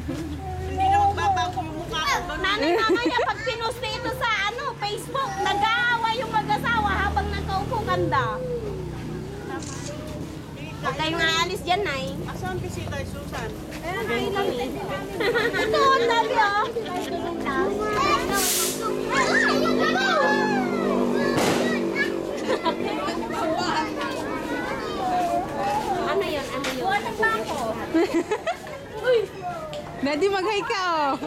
Hindi na magbabago yung mukha ko. Nanay, mamaya pag pinost ito sa Facebook, nag-aaway yung mag-asawa habang nagkaupo ganda. Huwag kayong aalis dyan, Nay. Asan ang bisita, Susan? Ito, ang dami, oh. Ano yun? Ano yun? Buwan ng bako. Daddy, mag-hi ka, oh.